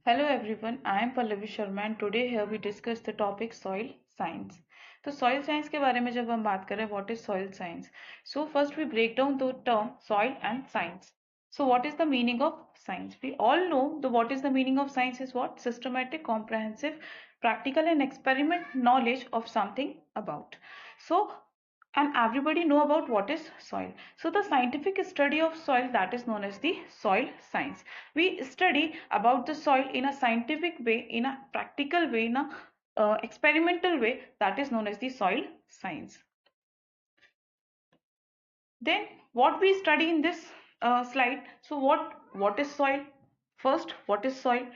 Hello everyone, I am Pallavi Sharma and today here we discuss the topic soil science. तो soil science के बारे में जब हम बात करें what is soil science? So first we break down the term soil and science. So what is the meaning of science? We all know the what is the meaning of science is what? Systematic, comprehensive, practical and experiment knowledge of something about. So and everybody know about what is soil. So the scientific study of soil, that is known as the soil science. We study about the soil in a scientific way, in a practical way, in a experimental way, that is known as the soil science. Then what we study in this slide, so what is soil? First, what is soil?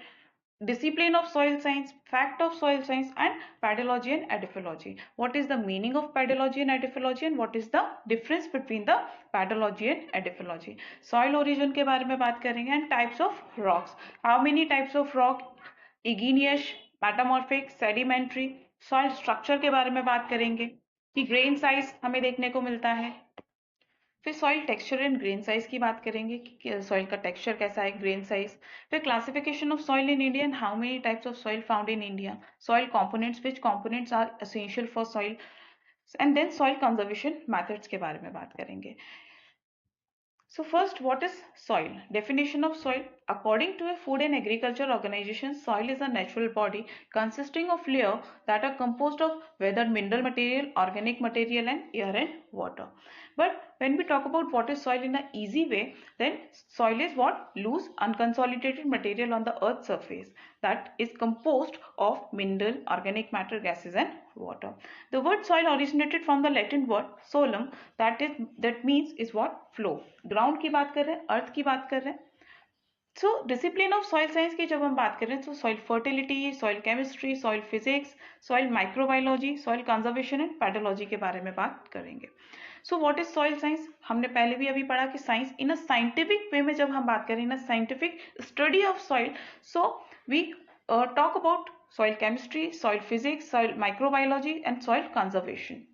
Discipline of soil science, fact of soil science, and pedology and edaphology. What is the meaning of pedology and edaphology and what is the difference between the pedology and edaphology? Soil origin के बारे में बात करेंगे and types of rocks. How many types of rock? Igneous, metamorphic, sedimentary. Soil structure के बारे में बात करेंगे कि grain size हमें देखने को मिलता है. फिर soil texture and grain size की बात करेंगे कि सॉइल का टेक्सचर कैसा है, ग्रेन साइज. फिर classification of soil in India and how many types of soil found in India. Soil components, which components are essential for soil. And then soil conservation methods के बारे में बात करेंगे. So first, what is soil? Definition of soil. According to a Food and Agriculture Organization, soil is a natural body consisting of layers that are composed of weathered mineral material, organic material and air and water. But when we talk about what is soil in an easy way, then soil is what? Loose, unconsolidated material on the earth's surface that is composed of mineral, organic matter, gases and water. The word soil originated from the Latin word solum, that means is what? Flow. Ground की बात कर रहे हैं, अर्थ की बात कर रहे हैं. So discipline of soil science की जब हम बात करें तो soil fertility, soil chemistry, soil physics, soil microbiology, soil conservation and pedology के बारे में बात करेंगे. So what is soil science? हमने पहले भी अभी पढ़ा कि science in a scientific way में जब हम बात करें, in a scientific study of soil, so we talk about soil chemistry, soil physics, soil microbiology and soil conservation.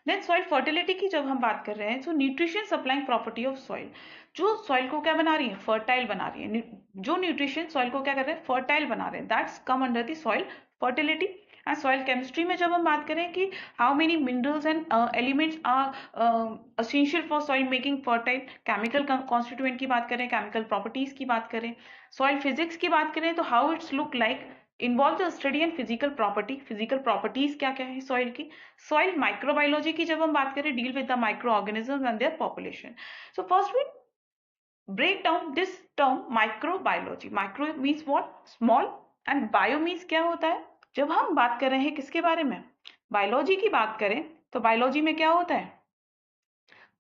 Then soil fertility की जब हम बात कर रहे हैं, तो nutrition supplying property of soil, जो सॉइल को क्या बना रही है? फर्टाइल बना रही है. जो न्यूट्रिशन सॉइल को क्या कर रहे हैं? फर्टाइल बना रहे हैं. That's come under the soil fertility. And soil chemistry में जब हम बात करें कि how many minerals and elements are essential for soil making fertile, chemical constituent की बात करें, केमिकल प्रॉपर्टीज की बात करें, सॉइल फिजिक्स की बात करें तो how it's look like, involve the study and physical property, physical properties क्या क्या है सॉइल की. सॉइल माइक्रोबायोलॉजी की जब हम बात करें, deal with the micro organisms and their population. So first we break down this term microbiology. Micro means what? Small and bio means क्या होता है? जब हम बात कर रहे हैं किसके बारे में? बायोलॉजी की बात करें तो बायोलॉजी में क्या होता है?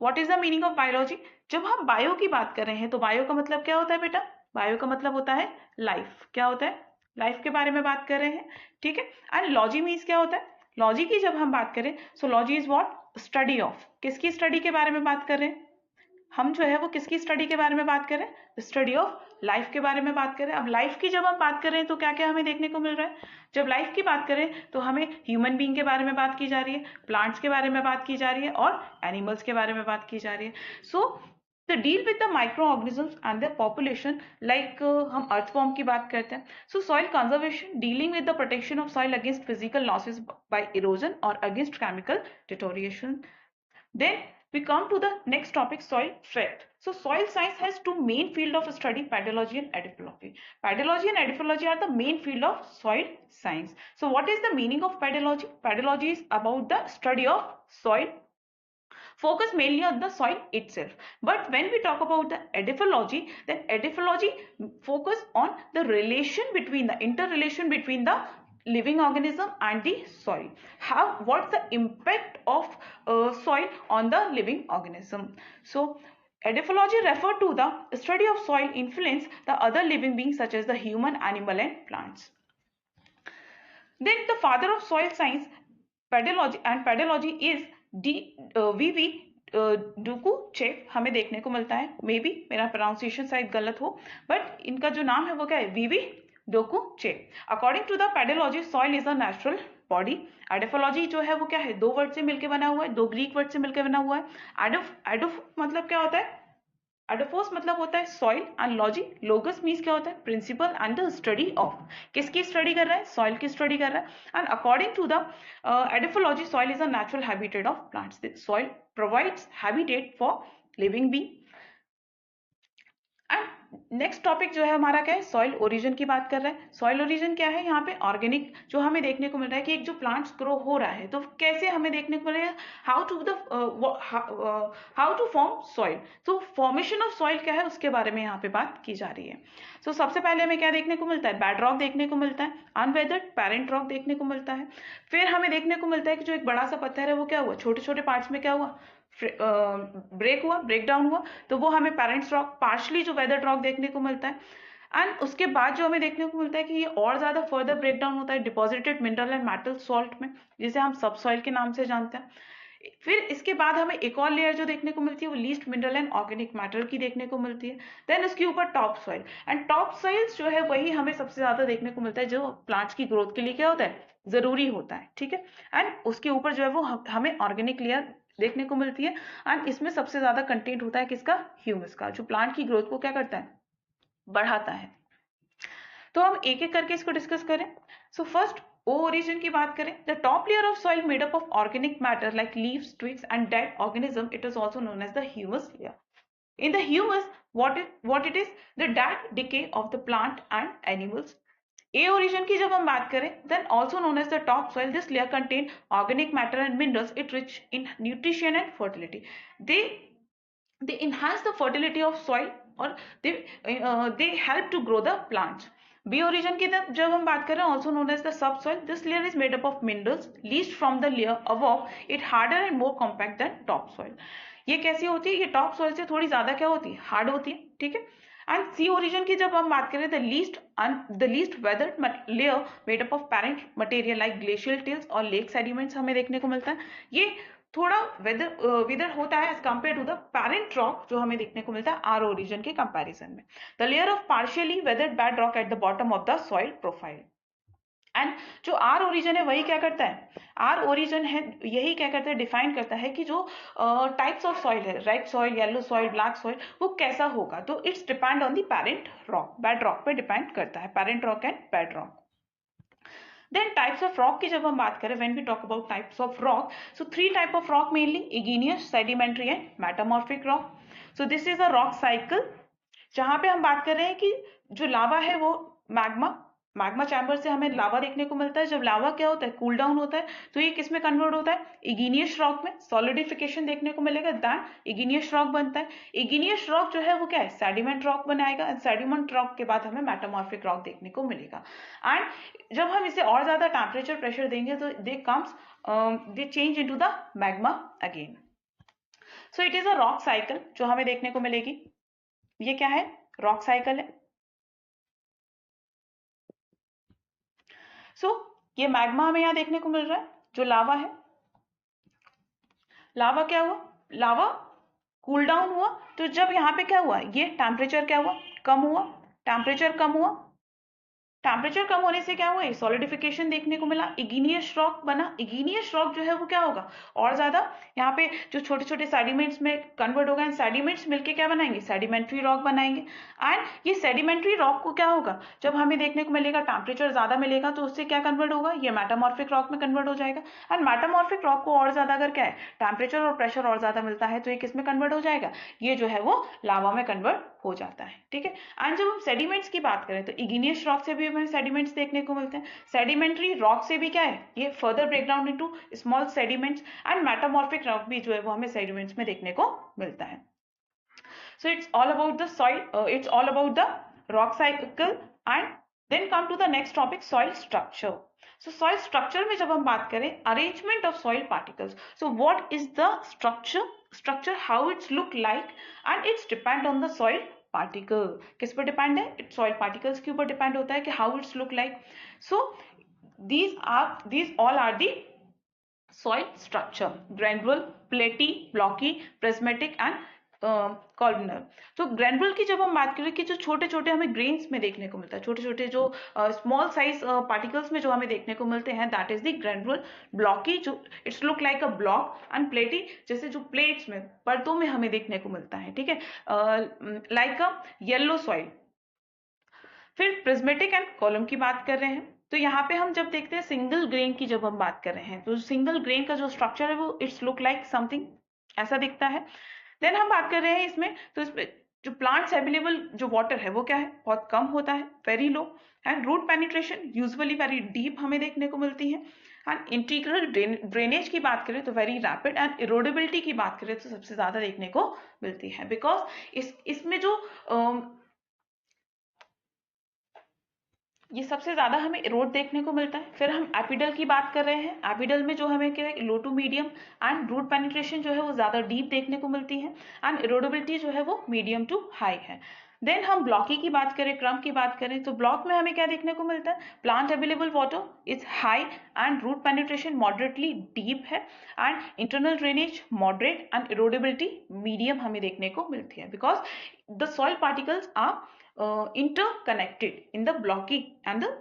What is the meaning of biology? जब हम बायो की बात कर रहे हैं तो बायो का मतलब क्या होता है बेटा? बायो का मतलब होता है लाइफ. क्या होता है? लाइफ के बारे में बात कर रहे हैं, ठीक है. एंड लॉजी मीन्स क्या होता है? लॉजी की जब हम बात करें, so logy is what? Study of. किसकी स्टडी के बारे में बात कर रहे हैं हम? जो है वो किसकी स्टडी के बारे में बात करें? स्टडी ऑफ लाइफ के बारे में बात करें. अब लाइफ की जब हम बात करें तो क्या क्या हमें देखने को मिल रहा है? जब लाइफ की बात करें तो हमें ह्यूमन बीइंग के बारे में बात की जा रही है, प्लांट्स के बारे में बात की जा रही है और एनिमल्स के बारे में बात की जा रही है. So the deal with the micro organisms and their population, like हम अर्थवॉर्म की बात करते हैं. So soil conservation dealing with the protection of soil against physical losses by erosion और against chemical deterioration. Then we come to the next topic, soil threat. So soil science has two main field of study, pedology and edaphology. Pedology and edaphology are the main field of soil science. So what is the meaning of pedology? Pedology is about the study of soil, focus mainly on the soil itself. But when we talk about the edaphology, then edaphology focus on the relation between the interrelation between the living organism and the soil. What's the impact of soil on the living organism? So edaphology refer to the study of soil influence the other living beings such as the human, animal and plants. Then the father of soil science pedology is V Dokuchaev हमें देखने को मिलता है. May be मेरा pronunciation शायद गलत हो, but इनका जो नाम है वो क्या है? V V Dokuchaev. According to the pedology, soil is a natural body. Edaphology जो है वो क्या है? दो वर्ड से मिलकर बना हुआ है, दो ग्रीक वर्ड से मिलकर बना हुआ है. एडोफ मतलब क्या होता है? एडोफोस मतलब होता है soil and logy, logos means क्या होता है principle and the study of, किसकी स्टडी कर रहा है, सॉइल की स्टडी कर रहा है। And according to the edaphology soil is a natural habitat of plants, soil provides habitat for living being. And next topic जो है हमारा क्या है, सॉइल ओरिजिन की बात कर रहे हैं। सॉइल ओरिजिन क्या है, यहाँ पे ऑर्गेनिक जो हमें देखने को मिल रहा है कि एक जो प्लांट्स ग्रो हो रहा है तो कैसे हमें देखने को मिल रहा है, हाउ टू फॉर्म सॉइल। तो फॉर्मेशन ऑफ सॉइल क्या है उसके बारे में यहाँ पे बात की जा रही है। सो सबसे पहले हमें क्या देखने को मिलता है, बेड रॉक देखने को मिलता है, अनवेदर्ड पेरेंट रॉक देखने को मिलता है। फिर हमें देखने को मिलता है कि जो एक बड़ा सा पत्थर है वो क्या हुआ, छोटे छोटे पार्ट्स में क्या हुआ, ब्रेक डाउन हुआ, तो वो हमें पेरेंट्स रॉक, पार्शली जो वेदर्ड रॉक देखने को मिलता है। एंड उसके बाद जो हमें देखने को मिलता है कि ये और ज्यादा फर्दर ब्रेक डाउन होता है deposited mineral and metal salt में, जिसे हम सबसॉइल के नाम से जानते हैं। फिर इसके बाद हमें एक और लेयर जो देखने को मिलती है वो least mineral and organic matter की देखने को मिलती है। देन उसके ऊपर top soil, and top soils जो है वही हमें सबसे ज्यादा देखने को मिलता है जो प्लांट्स की ग्रोथ के लिए क्या होता है, जरूरी होता है, ठीक है। एंड उसके ऊपर जो है वो हमें ऑर्गेनिक लेयर देखने को मिलती है। एंड इसमें सबसे ज्यादा कंटेंट होता है किसका, ह्यूमस का, जो प्लांट की ग्रोथ को क्या करता है, बढ़ाता है। तो हम एक एक करके इसको डिस्कस करें। सो फर्स्ट ओ ओरिजिन की बात करें, the top layer of soil made up of organic matter like leaves, twigs and dead organism, it is also known as the humus layer. In the humus, what it is, the dead decay of the plant and animals. A origin की जब हम बात करें, then also known as the top soil, this layer contain organic matter and minerals. It rich in nutrition and fertility. They they enhance the fertility of soil और they help to grow the plants. B origin की जब हम बात करें, also known as the subsoil, this layer is made up of minerals leached from the layer above. It harder and more compact than topsoil. ये कैसी होती है, ये टॉप सॉइल से थोड़ी ज्यादा क्या होती है, हार्ड होती है, ठीक है। एंड सी ओरिजिन की जब हम बात करें, the least weathered layer made up of parent material like glacial tills और लेक सेडिमेंट्स हमें देखने को मिलता है। ये थोड़ा विदर होता है as compare to the parent rock जो हमें देखने को मिलता है आर ओरिजिन के कंपैरिजन में। The layer of partially weathered bedrock at the bottom of the soil profile. And जो आर ओरिजिन है वही क्या करता है, आर ओरिजिन है यही क्या करता है, डिफाइन करता है कि जो टाइप्स ऑफ सॉइल है, red soil, yellow soil, black soil, वो कैसा होगा। तो it's depend on the parent rock, bed rock पे डिपेंड करता है, parent rock and bed rock. Then types of rock की जब हम बात करें, when we talk about types of rock, so three type of rock mainly, igneous, sedimentary and metamorphic rock. So this is a rock cycle जहां पे हम बात कर रहे हैं कि जो लावा है वो मैग्मा चैम्बर से हमें लावा देखने को मिलता है। जब लावा क्या होता है, कूल डाउन होता है, तो ये किस में कन्वर्ट होता है, इग्नियस रॉक में, सॉलिडिफिकेशन देखने को मिलेगा, दैन इग्नियस रॉक बनता है। इग्नियस रॉक जो है वो क्या है, सेडिमेंट रॉक बनाएगा, सेडिमेंट रॉक के बाद हमें मेटामॉर्फिक रॉक देखने को मिलेगा। एंड जब हम इसे और ज्यादा टेम्परेचर प्रेशर देंगे तो दे change into the magma again. So it is a rock cycle जो हमें देखने को मिलेगी। ये क्या है, रॉक साइकिल है। सो ये मैग्मा हमें यहाँ देखने को मिल रहा है, जो लावा है, लावा क्या हुआ, लावा कूल डाउन हुआ, तो जब यहाँ पे क्या हुआ, ये टेम्परेचर क्या हुआ, कम हुआ, टेम्परेचर कम हुआ, टेम्परेचर कम होने से क्या हुआ, सॉलिडिफिकेशन देखने को मिला, इग्नियस रॉक बना। इग्नियस रॉक जो है वो क्या होगा, और ज्यादा यहाँ पे जो छोटे छोटे सेडिमेंट्स में कन्वर्ट होगा, सेडिमेंट्स मिलके क्या बनाएंगे, सेडिमेंट्री रॉक बनाएंगे। एंड ये सेडिमेंट्री रॉक को क्या होगा, जब हमें देखने को मिलेगा टेम्परेचर ज्यादा मिलेगा तो उससे क्या कन्वर्ट होगा, ये मेटामॉर्फिक रॉक में कन्वर्ट हो जाएगा। एंड मेटामॉर्फिक रॉक को और ज्यादा अगर क्या है, टेम्परेचर और प्रेशर और ज्यादा मिलता है तो ये किस में कन्वर्ट हो जाएगा, ये जो है वो लावा में कन्वर्ट हो जाता है, ठीक है। एंड जब हम सेडिमेंट्स की बात करें तो इग्नियस रॉक से भी हमें सेडिमेंट्स देखने को मिलते हैं। सेडिमेंट्री रॉक से भी क्या है, ये further breakdown into small sediments. And metamorphic rock भी जो है वो हमें सेडिमेंट्स में देखने को मिलता है। So it's all about the soil, it's all about the rock cycle. And then come to the next topic, soil structure. So soil structure में जब हम बात करें, arrangement of soil particles. So what is the structure, how it's look like, and it's depend on the soil particle. किस पर depend है, It's soil particles के ऊपर डिपेंड होता है कि how it's look like. So these all are the soil structure: granular, platy, blocky, prismatic and columnar. तो granule की जब हम बात करें कि जो छोटे छोटे हमें ग्रेन्स में देखने को मिलता है, छोटे छोटे जो स्मॉल साइज पार्टिकल्स में जो हमें देखने को मिलते हैं, that is the granule. Blocky जो it's look like a block, and प्लेटी जैसे जो प्लेट्स में परतों में हमें देखने को मिलता है, ठीक है, लाइक अ येलो सॉइल। फिर प्रिज्मेटिक एंड कॉलम की बात कर रहे हैं, तो यहाँ पे हम जब देखते हैं सिंगल ग्रेन की जब हम बात कर रहे हैं, तो सिंगल ग्रेन का जो स्ट्रक्चर है वो इट्स लुक लाइक समथिंग ऐसा दिखता है। देन हम बात कर रहे हैं इसमें, तो इसमें जो प्लांट्स अवेलेबल जो वाटर है वो क्या है, बहुत कम होता है, very low. And root penetration usually very deep हमें देखने को मिलती है। एंड इंटीग्रल ड्रेनेज की बात करें तो वेरी रैपिड। एंड इरोडेबिलिटी की बात करें तो सबसे ज्यादा देखने को मिलती है, बिकॉज इसमें जो ये सबसे ज्यादा हमें इरोड देखने को मिलता है। फिर हम एपिडल की बात कर रहे हैं, एपिडल में जो हमें क्या है, low to medium, and root penetration जो है वो ज्यादा डीप देखने को मिलती है, एंड इरोडेबिलिटी जो है वो मीडियम टू हाई है। देन हम ब्लॉकी की बात करें, क्रम की बात करें, तो ब्लॉक में हमें क्या देखने को मिलता है, plant available water is high, and root penetration moderately deep है, and internal drainage moderate, and erodibility medium हमें देखने को मिलती है, because the soil particles are interconnected in the blocky and the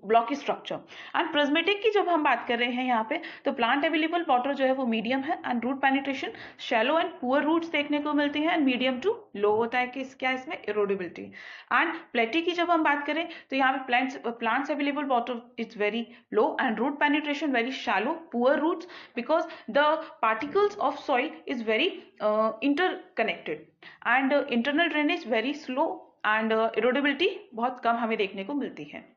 blocky structure. And prismatic की जब हम बात कर रहे हैं यहाँ पे, तो प्लांट अवेलेबल वाटर जो है वो मीडियम है, and root penetration shallow and poor roots देखने को मिलती हैं, एंड मीडियम टू लो होता है कि क्या इसमें इरोडेबिलिटी। एंड प्लेटी की जब हम बात करें तो यहाँ पे plants available water is very low, and root penetration very shallow, poor roots, because the particles of soil is very interconnected, and internal drainage very slow, and erodibility बहुत कम हमें देखने को मिलती है।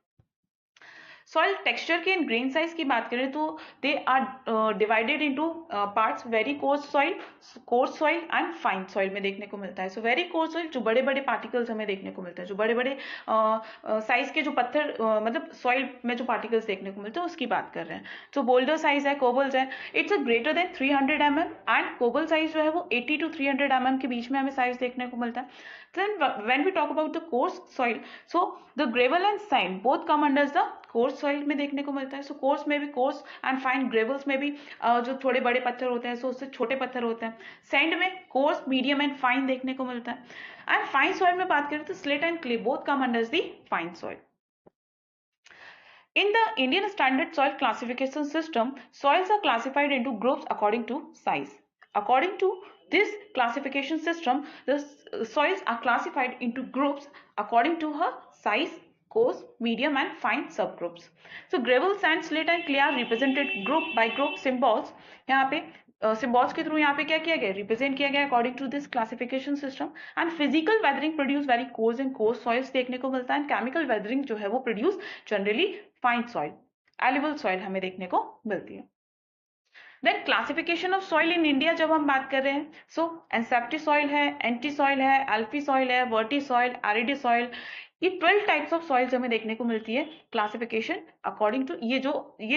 सॉइल टेक्सचर की एंड ग्रेन साइज की बात करें तो they are divided into parts, very coarse soil and fine soil में देखने को मिलता है। सो वेरी कोर्स सॉइल जो बड़े बड़े पार्टिकल्स हमें देखने को मिलता है, जो बड़े बड़े साइज के जो पत्थर मतलब सॉइल में जो पार्टिकल्स देखने को मिलते हैं उसकी बात कर रहे हैं। तो बोल्डर साइज है, कोबल्स है, it's a greater than 300 mm, and cobble size जो है वो 80 to 300 mm के बीच में हमें साइज देखने को मिलता है। Then when we talk about the coarse soil, so the gravel and sand both come under the coarse soil में देखने को मिलता है। So coarse में भी coarse and fine, gravels में भी जो थोड़े बड़े पत्थर होते हैं, so उससे छोटे पत्थर होते हैं। sand में coarse, medium and fine देखने को मिलता है। and fine soil में बात करें तो slate and clay both come under the fine soil. In the Indian Standard Soil Classification System, soils are classified into groups according to size. According to this classification system, the soils are classified into groups according to her size, coarse, medium and fine subgroups. So gravel, sand, slate and clay are represented group by group symbols. यहाँ पे symbols के through यहाँ पे क्या किया गया, represent किया गया according to this classification system. And physical weathering produce very coarse and coarse soils देखने को मिलता है, एंड केमिकल वेदरिंग जो है वो प्रोड्यूस जनरली फाइन सॉइल, एलिबल सॉइल हमें देखने को मिलती है। Then classification of soil in India जब हम बात कर रहे हैं, सो एंसेप्टी सॉइल है, एंटी सॉइल है, एल्फी सॉइल है, वर्टी सॉइल, एरिडी सॉइल, ये 12 टाइप्स ऑफ सॉइल्स हमें देखने को मिलती है क्लासिफिकेशन अकॉर्डिंग टू ये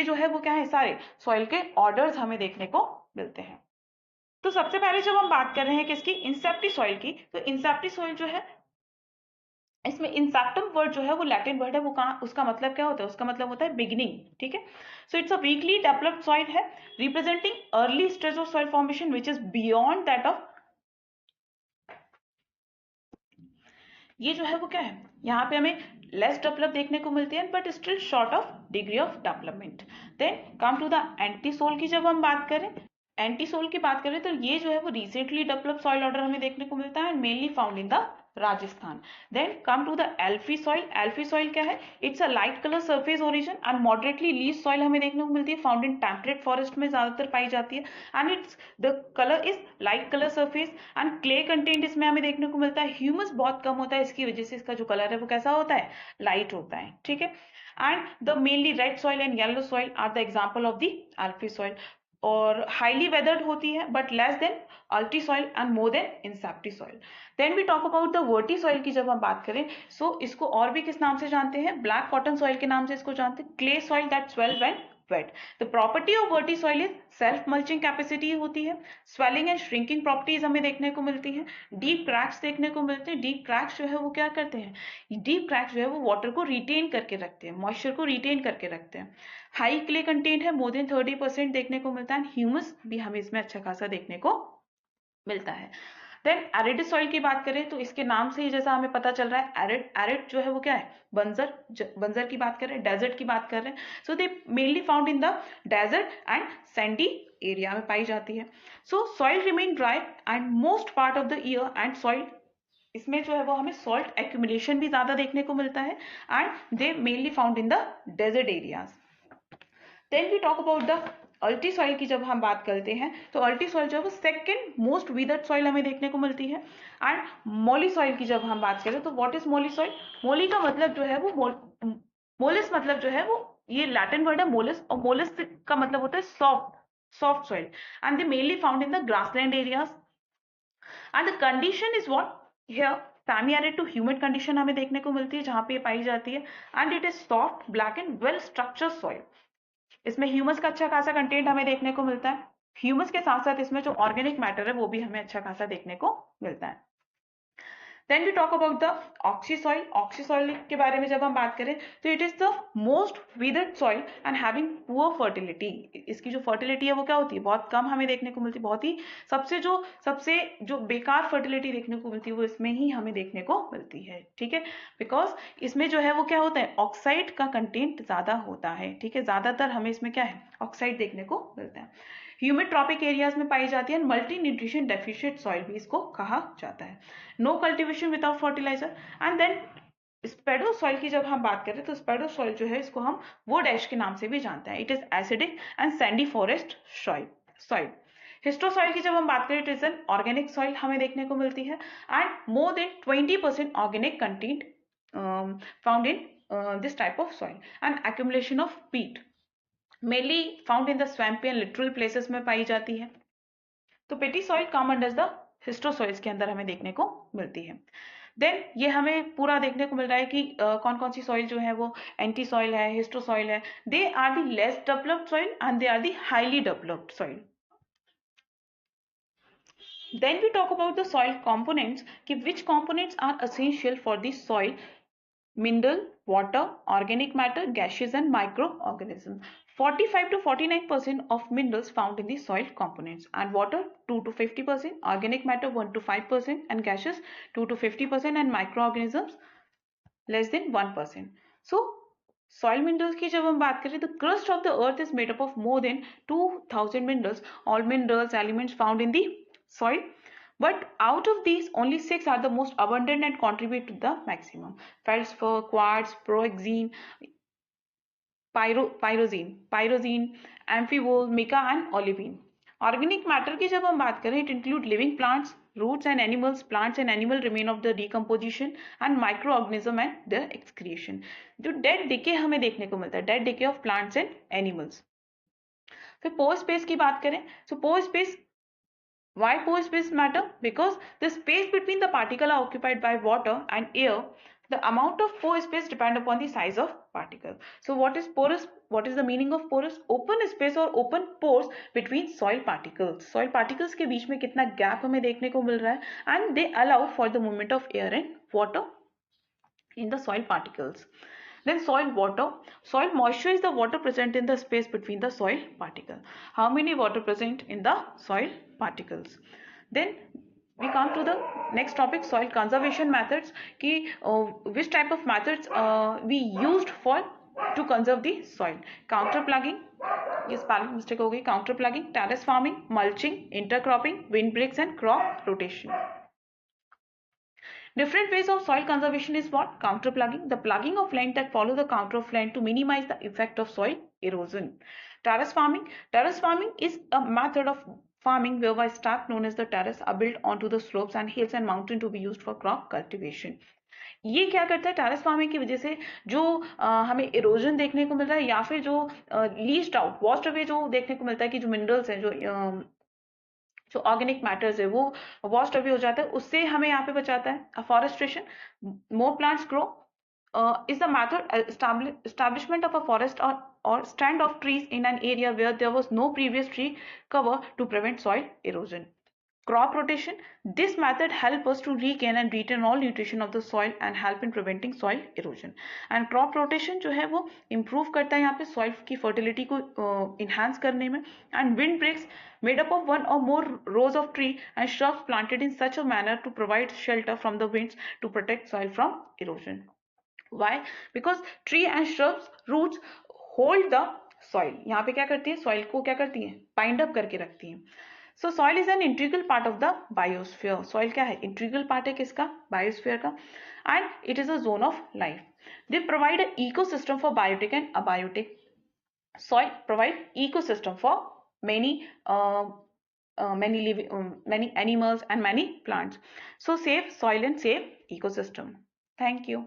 जो है वो क्या है, सारे सॉइल के ऑर्डर्स हमें देखने को मिलते हैं। तो सबसे पहले जब हम बात कर रहे हैं किसकी, इंसेप्टी सॉइल की, तो इंसेप्टी सॉइल जो है इसमें इंसेप्टम वर्ड जो है वो लैटिन वर्ड है, वो कहाँ, उसका मतलब क्या होता है, उसका मतलब होता है बिगिनिंग, ठीक है। So it's a weakly developed soil है, representing early stage of soil formation which is beyond that of, ये जो है वो क्या है, यहाँ पे हमें लेस डेवलप देखने को मिलती है, but still short of degree of development. Then come to the entisol की जब हम बात करें, एंटीसोल की बात करें तो ये जो है वो रिसेंटली डेवलप सॉइल ऑर्डर हमें देखने को मिलता है, mainly found in the Rajasthan. Then come to the alfisol, alfisol क्या है, it's a light colour surface origin and moderately leached soil हमें देखने को मिलती है, फाउंड इन टेम्परेट फॉरेस्ट में ज्यादातर पाई जाती है, and it's the colour is light colour surface, and clay content इसमें हमें देखने को मिलता है, ह्यूमस बहुत कम होता है, इसकी वजह से इसका जो कलर है वो कैसा होता है, लाइट होता है, ठीक है। And the mainly red soil and yellow soil are the example of the alfisol, और हाईली वेदर्ड होती है but less than ultisol and more than inceptisol. Then we talk about the vertisol की जब हम बात करें, सो इसको और भी किस नाम से जानते हैं, ब्लैक कॉटन सॉइल के नाम से इसको जानते हैं, clay soil that swell when wet. The property of vertisol is self mulching capacity होती है, स्वेलिंग एंड श्रिंकिंग प्रॉपर्टीज हमें देखने को मिलती है, डीप क्रैक्स देखने को मिलते हैं। डीप क्रैक्स जो है वो क्या करते हैं, डीप क्रैक्स जो है वो वाटर को रिटेन करके रखते हैं, मॉइस्चर को रिटेन करके रखते हैं। हाई क्ले कंटेंट है, मोर देन 30% देखने को मिलता है, ह्यूमस भी हमें इसमें अच्छा खासा देखने को मिलता है। देन एरिड सॉइल की बात करें तो इसके नाम से ही जैसा हमें पता चल रहा है, एरिड एरिड जो है वो क्या है, बंजर, बंजर की बात कर रहे हैं, डेजर्ट की बात कर रहे हैं। So they mainly found in the desert and sandy area में पाई जाती है। So soil remain dry and most part of the year and soil, इसमें जो है वो हमें सॉल्ट एक्यूमुलेशन भी ज्यादा देखने को मिलता है and they mainly found in the desert areas. Then we talk about the ultisol की जब हम बात करते हैं तो अल्टी सॉइल जो है वो सेकेंड मोस्ट विदर्ड सॉइल हमें देखने को मिलती है। एंड मोली सॉइल की जब हम बात करें तो व्हाट इज मोली सॉइल, मोली का मतलब जो है वो मोलिस मतलब जो है वो, ये लैटिन वर्ड है मोलिस, और मोलिस का मतलब होता है soft soil and they mainly found in the grassland areas and the condition is what here semi arid to humid condition हमें देखने को मिलती है जहां पे ये पाई जाती है and it is soft black and well structured soil. इसमें ह्यूमस का अच्छा खासा कंटेंट हमें देखने को मिलता है। ह्यूमस के साथ साथ इसमें जो ऑर्गेनिक मैटर है वो भी हमें अच्छा खासा देखने को मिलता है। Then we talk about the oxisol. Oxisol के बारे में जब हम बात करें तो it is the most weathered soil and having poor fertility. इसकी जो फर्टिलिटी है वो क्या होती है, बहुत कम हमें देखने को मिलती है, बहुत ही सबसे जो बेकार फर्टिलिटी देखने को मिलती है वो इसमें ही हमें देखने को मिलती है। ठीक है, बिकॉज इसमें जो है वो क्या होता है, ऑक्साइड का कंटेंट ज्यादा होता है। ठीक है, ज्यादातर हमें इसमें क्या है, ऑक्साइड देखने को मिलता है। ह्यूमिड ट्रॉपिक एरियाज में पाई जाती है, मल्टी न्यूट्रिशन डेफिशिएंट सॉइल भी इसको कहा जाता है। No cultivation without fertiliser. And then spodosol की जब हम बात करें तो स्पेडो सॉइल जो है इसको हम वुड ऐश के नाम से भी जानते हैं। It is acidic and sandy forest soil. Histosol की जब हम बात करें, it is an organic soil हमें देखने को मिलती है and more than 20% organic content found in this type of soil and accumulation of peat mainly found in the swampy and littoral places में पाई जाती है। तो peaty soil come under the histosols के अंदर हमें देखने को मिलती है। देन ये हमें पूरा देखने को मिल रहा है कि कौन कौन सी सॉइल जो है वो एंटी सॉइल है, हिस्टो सॉइल है, they are the less developed soil and they are the highly developed soil. Then we talk about the soil components, कि which components are essential for the soil: mineral, water, organic matter, gaseous and microorganisms. 45 to 49% of minerals found in the soil components, and water 2 to 50%, organic matter 1 to 5%, and gaseous 2 to 50%, and microorganisms less than 1%. So soil minerals की जब हम बात करें तो crust of the earth is made up of more than 2000 minerals, all minerals elements found in the soil, but out of these only 6 are the most abundant and contribute to the maximum: feldspar, quartz, pyroxene, amphibole, mica and olivine. Organic matter की जब हम बात करें, it include living plants, roots and animals, plants and animal remain of the decomposition and microorganism and their excretion. जो dead decay हमें देखने को मिलता है, dead decay of plants and animals. फिर pore space की बात करें, so pore space, why pore space matter? Because the space between the particle are occupied by water and air. The amount of pore space depend upon the size of particle. So what is porous? What is the meaning of porous? Open space or open pores between soil particles. Soil particles के बीच में कितना gap हमें देखने को मिल रहा है, and they allow for the movement of air and water in the soil particles. Then soil water. Soil moisture is the water present in the space between the soil particle. How many water present in the soil particles? Then we come to the next topic, soil conservation methods, ki which type of methods we used for to conserve the soil. Counter plugging, ये spelling mistake हो गई, counter plugging, terrace farming, mulching, intercropping, windbreaks and crop rotation. Different ways of soil conservation is what? Counter plugging, the plugging of land that follow the counter of land to minimize the effect of soil erosion. Terrace farming. Terrace farming is a method of farming whereby stack known as the terrace are built onto the slopes and hills and mountain to be used for crop cultivation. ये क्या करता है, terrace farming की वजह से जो हमें erosion देखने को मिल रहा है या फिर जो लीस्ट आउट वॉस्ट अवे जो देखने को मिलता है कि जो मिनरल्स हैं, जो ऑर्गेनिक मैटर्स है वो वॉस्ट अवे हो जाता है, उससे हमें यहाँ पे बचाता है. Afforestation, more plants grow is the method establishment of a forest or stand of trees in an area where there was no previous tree cover to prevent soil erosion. Crop rotation. This method helps us to regain and retain all nutrition of the soil and help in preventing soil erosion. And crop rotation जो है वो improve करता है यहाँ पे soil की fertility को enhance करने में. And windbreaks made up of one or more rows of tree and shrubs planted in such a manner to provide shelter from the winds to protect soil from erosion. Why? Because tree and shrubs roots hold the soil. यहाँ पे क्या करती है, soil को क्या करती है, bind up करके रखती है. So soil is an integral part of the biosphere. Soil क्या है, integral part है किसका, biosphere का. And it is a zone of life. They provide an ecosystem for biotic and abiotic. Soil provide ecosystem for many many animals and many plants. So save soil and save ecosystem. Thank you.